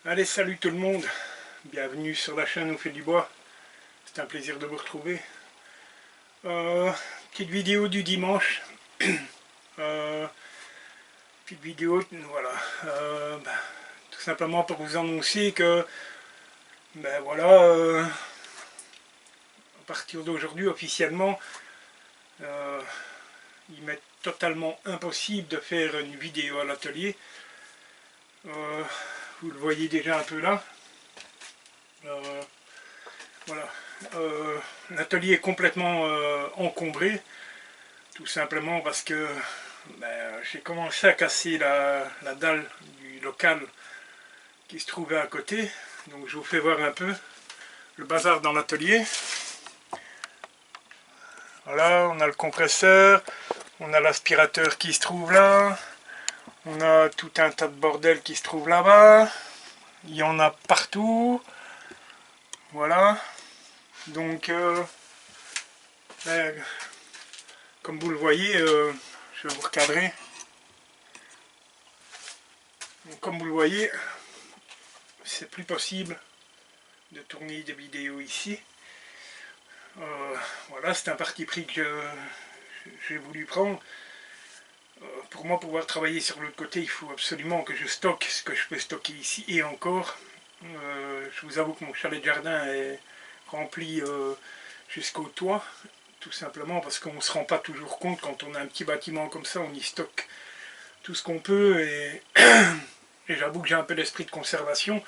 Allez, salut tout le monde, bienvenue sur la chaîne On fait du bois, c'est un plaisir de vous retrouver. Euh, Petite vidéo du dimanche, euh, petite vidéo, voilà, tout simplement pour vous annoncer que, à partir d'aujourd'hui officiellement, euh, il m'est totalement impossible de faire une vidéo à l'atelier. Vous le voyez déjà un peu là. Euh, voilà. L'atelier est complètement encombré, tout simplement parce que j'ai commencé à casser la dalle du local qui se trouvait à côté. Donc je vous fais voir un peu le bazar dans l'atelier. Voilà, on a le compresseur, on a l'aspirateur qui se trouve là, on a tout un tas de bordel qui se trouve là-bas, il y en a partout. Voilà, donc comme vous le voyez, je vais vous recadrer. Donc, comme vous le voyez, c'est plus possible de tourner des vidéos ici. Voilà, c'est un parti pris que j'ai voulu prendre. Pour moi, pouvoir travailler sur l'autre côté, il faut absolument que je stocke ce que je peux stocker ici et encore. Je vous avoue que mon chalet de jardin est rempli jusqu'au toit, tout simplement parce qu'on ne se rend pas toujours compte quand on a un petit bâtiment comme ça, on y stocke tout ce qu'on peut et j'avoue que j'ai un peu l'esprit de conservation.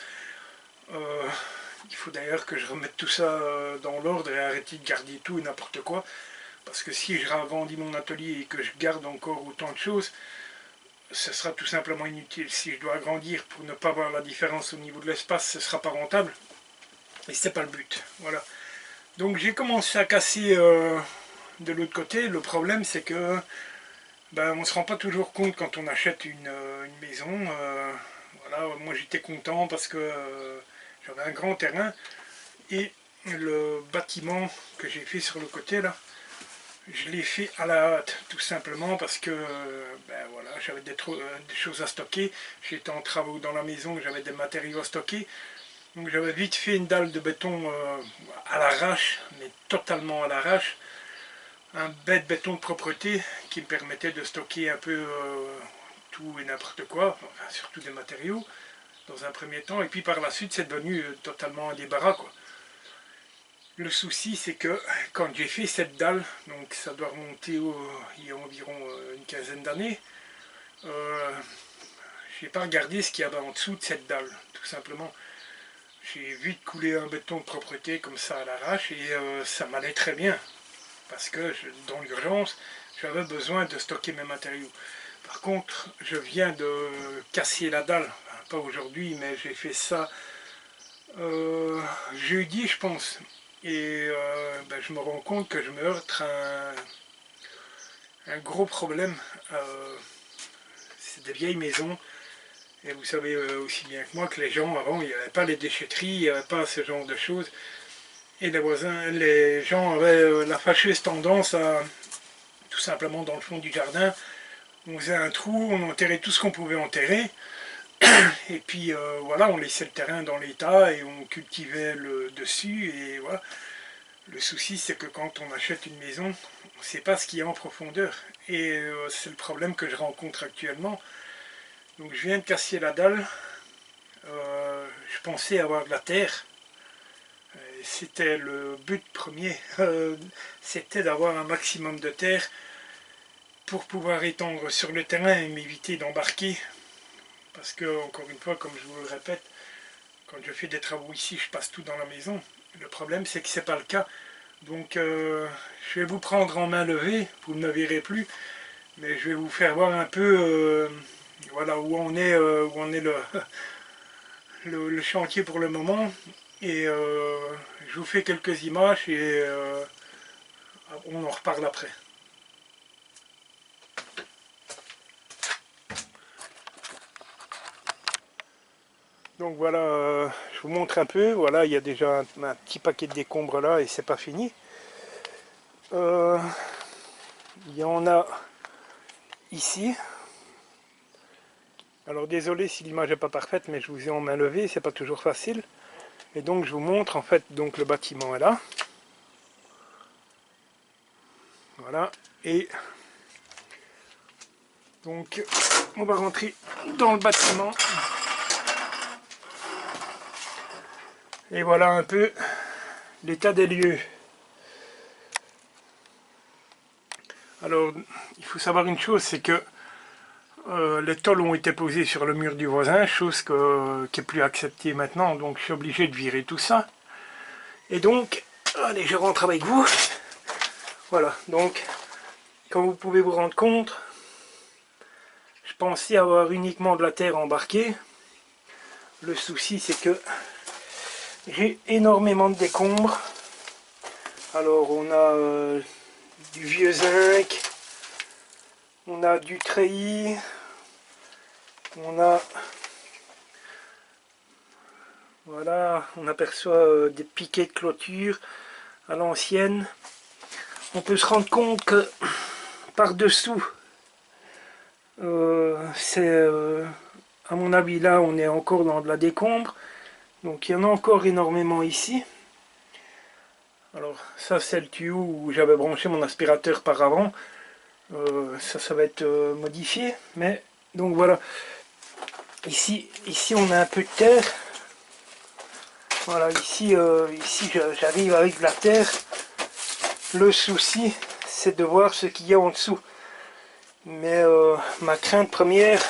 Il faut d'ailleurs que je remette tout ça dans l'ordre et arrêter de garder tout et n'importe quoi. Parce que si je agrandis mon atelier et que je garde encore autant de choses, ce sera tout simplement inutile. Si je dois agrandir pour ne pas voir la différence au niveau de l'espace, ce ne sera pas rentable. Et c'est pas le but. Voilà. Donc j'ai commencé à casser de l'autre côté. Le problème c'est que on ne se rend pas toujours compte quand on achète une maison. Voilà, moi j'étais content parce que j'avais un grand terrain et le bâtiment que j'ai fait sur le côté là, je l'ai fait à la hâte, tout simplement parce que voilà, j'avais des choses à stocker. J'étais en travaux dans la maison, j'avais des matériaux à stocker. Donc j'avais vite fait une dalle de béton à l'arrache, mais totalement à l'arrache. Un bête béton de propreté qui me permettait de stocker un peu tout et n'importe quoi, enfin, surtout des matériaux, dans un premier temps. Et puis par la suite, c'est devenu totalement un débarras, quoi. Le souci, c'est que quand j'ai fait cette dalle, donc ça doit remonter il y a environ une quinzaine d'années, je n'ai pas regardé ce qu'il y avait en dessous de cette dalle, tout simplement. J'ai vite coulé un béton de propreté comme ça à l'arrache et ça m'allait très bien. Parce que dans l'urgence, j'avais besoin de stocker mes matériaux. Par contre, je viens de casser la dalle, enfin, pas aujourd'hui, mais j'ai fait ça jeudi, je pense. Et je me rends compte que je me heurte à un gros problème. C'est des vieilles maisons. Et vous savez aussi bien que moi que les gens, avant, il n'y avait pas les déchetteries, il n'y avait pas ce genre de choses. Et les gens avaient la fâcheuse tendance à, tout simplement dans le fond du jardin, on faisait un trou, on enterrait tout ce qu'on pouvait enterrer. Et puis voilà, on laissait le terrain dans l'état et on cultivait le dessus. Et voilà. Le souci, c'est que quand on achète une maison, on ne sait pas ce qu'il y a en profondeur. Et c'est le problème que je rencontre actuellement. Donc je viens de casser la dalle. Je pensais avoir de la terre. C'était le but premier. C'était d'avoir un maximum de terre pour pouvoir étendre sur le terrain et m'éviter d'embarquer. Parce que, encore une fois, comme je vous le répète, quand je fais des travaux ici, je passe tout dans la maison. Le problème, c'est que ce n'est pas le cas. Donc, je vais vous prendre en main levée, vous ne me verrez plus, mais je vais vous faire voir un peu voilà, où on est le chantier pour le moment. Et je vous fais quelques images et on en reparle après. Donc voilà, je vous montre un peu. Voilà, il y a déjà un petit paquet de décombres là et c'est pas fini. Il y en a ici. Alors désolé si l'image n'est pas parfaite, mais je vous ai en main levée, c'est pas toujours facile. Et donc je vous montre en fait, donc le bâtiment est là. Voilà. Et donc on va rentrer dans le bâtiment. Et voilà un peu l'état des lieux. Alors il faut savoir une chose, c'est que les tôles ont été posées sur le mur du voisin, chose qui n'est plus acceptée maintenant, donc je suis obligé de virer tout ça. Et donc, allez, je rentre avec vous. Voilà, donc, comme vous pouvez vous rendre compte, je pensais avoir uniquement de la terre embarquée. Le souci, c'est que j'ai énormément de décombres. Alors, on a du vieux zinc, on a du treillis, on a... Voilà, on aperçoit des piquets de clôture à l'ancienne. On peut se rendre compte que par-dessous, c'est, à mon avis, là, on est encore dans de la décombre. Donc il y en a encore énormément ici. Alors ça, c'est le tuyau où j'avais branché mon aspirateur par avant. Ça va être modifié. Mais donc voilà. Ici, on a un peu de terre. Voilà, ici j'arrive avec de la terre. Le souci, c'est de voir ce qu'il y a en dessous. Mais ma crainte première,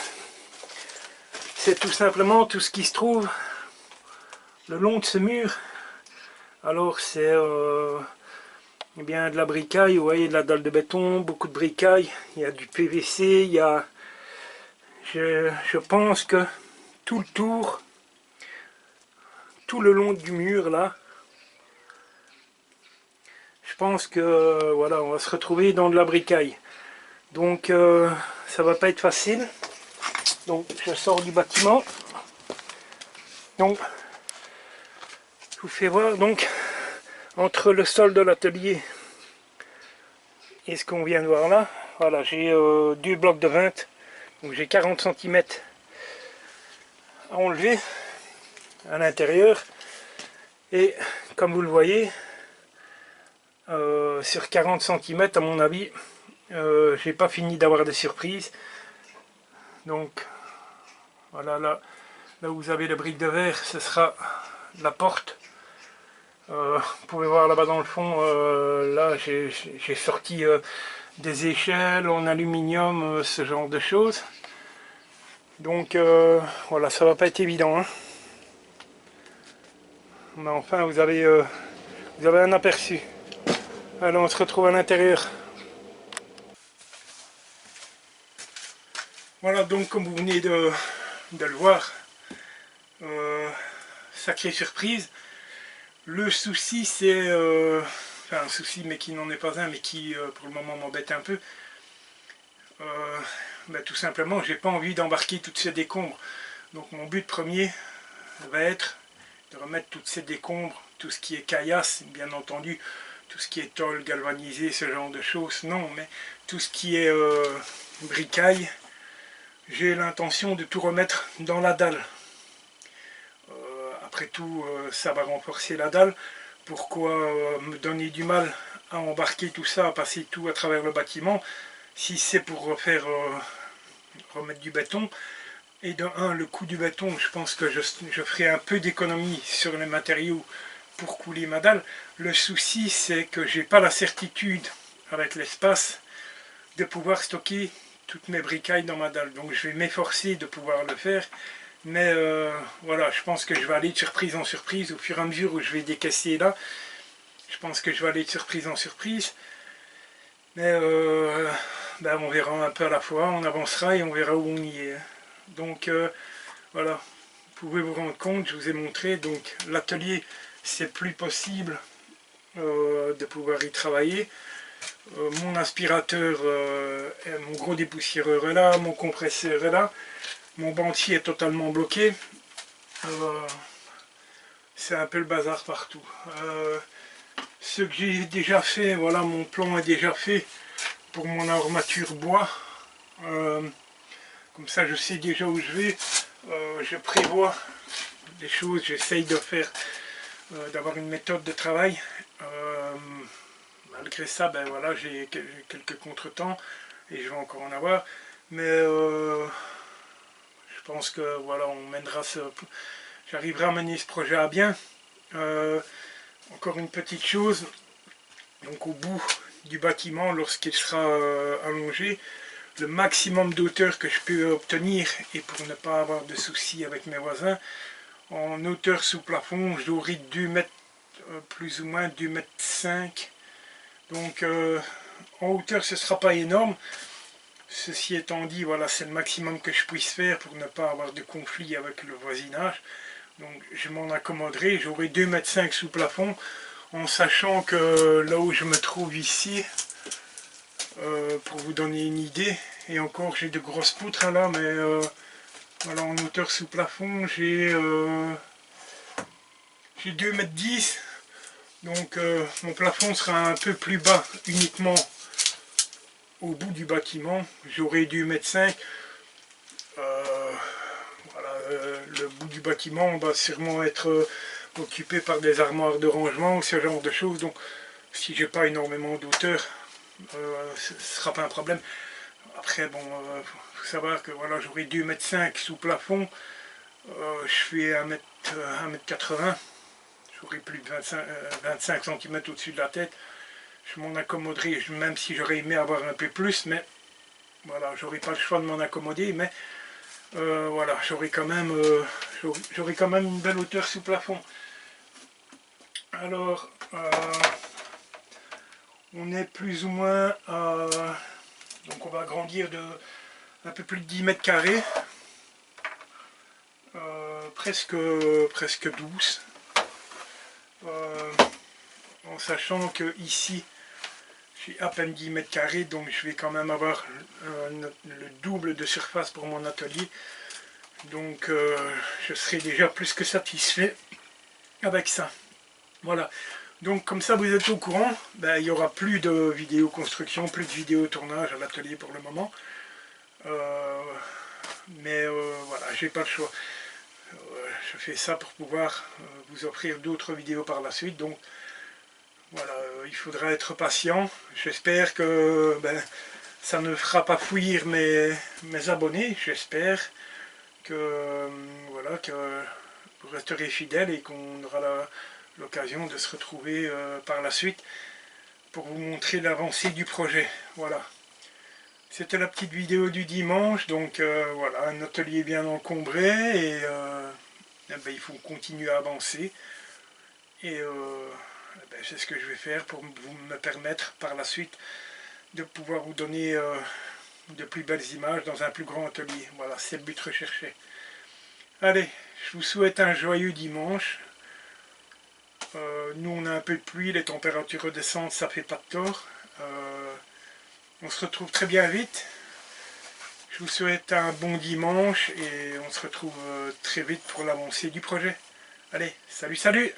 c'est tout simplement tout ce qui se trouve le long de ce mur. Alors c'est eh bien de la bricaille, vous voyez, de la dalle de béton, beaucoup de bricaille, il y a du PVC, il y a... Je pense que tout le tour, tout le long du mur là, je pense que voilà, on va se retrouver dans de la bricaille. Donc ça va pas être facile. Donc je sors du bâtiment. Donc je vous fais voir donc entre le sol de l'atelier et ce qu'on vient de voir là. Voilà, j'ai deux blocs de 20, donc j'ai 40 cm à enlever à l'intérieur. Et comme vous le voyez, sur 40 cm à mon avis, j'ai pas fini d'avoir des surprises. Donc voilà, là où vous avez les briques de verre, ce sera la porte. Vous pouvez voir là-bas dans le fond, là j'ai sorti des échelles en aluminium, ce genre de choses. Donc voilà, ça va pas être évident, hein. Mais enfin vous avez un aperçu. Alors on se retrouve à l'intérieur. Voilà, donc comme vous venez de le voir, sacrée surprise. Le souci c'est, enfin un souci mais qui n'en est pas un, mais qui pour le moment m'embête un peu. Tout simplement, j'ai pas envie d'embarquer toutes ces décombres. Donc mon but premier va être de remettre toutes ces décombres, tout ce qui est caillasse, bien entendu, tout ce qui est tôle, galvanisé, ce genre de choses, non, mais tout ce qui est bricaille, j'ai l'intention de tout remettre dans la dalle. Après tout, ça va renforcer la dalle. Pourquoi me donner du mal à embarquer tout ça, à passer tout à travers le bâtiment, si c'est pour remettre du béton. Et de un, le coût du béton, je pense que je ferai un peu d'économie sur les matériaux pour couler ma dalle. Le souci, c'est que j'ai pas la certitude, avec l'espace, de pouvoir stocker toutes mes bricailles dans ma dalle. Donc je vais m'efforcer de pouvoir le faire. Mais voilà, je pense que je vais aller de surprise en surprise au fur et à mesure où je vais décaisser là. Je pense que je vais aller de surprise en surprise. Mais on verra un peu à la fois, on avancera et on verra où on y est. Donc voilà, vous pouvez vous rendre compte, je vous ai montré, donc l'atelier c'est plus possible de pouvoir y travailler. Mon aspirateur, mon gros dépoussiéreur est là, mon compresseur est là, mon banquier est totalement bloqué. C'est un peu le bazar partout. Ce que j'ai déjà fait, voilà, mon plan est déjà fait pour mon armature bois. Comme ça je sais déjà où je vais, je prévois des choses, j'essaye de faire, d'avoir une méthode de travail. Malgré ça, ben voilà, j'ai quelques contretemps et je vais encore en avoir. Mais je pense que voilà, j'arriverai à mener ce projet à bien. Encore une petite chose, donc au bout du bâtiment, lorsqu'il sera allongé, le maximum d'auteur que je peux obtenir, et pour ne pas avoir de soucis avec mes voisins, en hauteur sous plafond, j'aurai 2 mètres, plus ou moins 2 mètres 5. Donc en hauteur ce ne sera pas énorme. Ceci étant dit, voilà, c'est le maximum que je puisse faire pour ne pas avoir de conflit avec le voisinage. Donc je m'en accommoderai, j'aurai 2 mètres 5 sous plafond, en sachant que là où je me trouve ici, pour vous donner une idée, et encore j'ai de grosses poutres là, mais voilà, en hauteur sous plafond, j'ai 2 mètres 10, donc mon plafond sera un peu plus bas, uniquement au bout du bâtiment, j'aurai 2 mètres 5. Voilà, le bout du bâtiment va sûrement être occupé par des armoires de rangement ou ce genre de choses, donc si j'ai pas énormément d'auteur, ce ne sera pas un problème. Après bon, faut savoir que voilà, j'aurai 2 mètres 5 sous plafond, je fais 1 mètre 80, j'aurai plus de 25 cm au-dessus de la tête. Je m'en accommoderai, même si j'aurais aimé avoir un peu plus, mais voilà, j'aurai pas le choix de m'en accommoder, mais voilà, j'aurai quand même une belle hauteur sous plafond. Alors, on est plus ou moins donc on va agrandir de un peu plus de 10 mètres carrés, presque 12, en sachant que ici j'ai à peine 10 mètres carrés, donc je vais quand même avoir le double de surface pour mon atelier. Donc je serai déjà plus que satisfait avec ça. Voilà. Donc comme ça vous êtes au courant, ben, il n'y aura plus de vidéo construction, plus de vidéo tournage à l'atelier pour le moment. Mais voilà, j'ai pas le choix. Je fais ça pour pouvoir vous offrir d'autres vidéos par la suite. Donc voilà, il faudra être patient. J'espère que ça ne fera pas fuir mes abonnés. J'espère que voilà, que vous resterez fidèles et qu'on aura l'occasion de se retrouver par la suite pour vous montrer l'avancée du projet. Voilà. C'était la petite vidéo du dimanche, donc voilà, un atelier bien encombré et il faut continuer à avancer. Et c'est ce que je vais faire pour me permettre par la suite de pouvoir vous donner de plus belles images dans un plus grand atelier. Voilà, c'est le but recherché. Allez, je vous souhaite un joyeux dimanche. Nous on a un peu de pluie, les températures redescendent, ça fait pas de tort. On se retrouve très bien vite. Je vous souhaite un bon dimanche et on se retrouve très vite pour l'avancée du projet. Allez, salut, salut!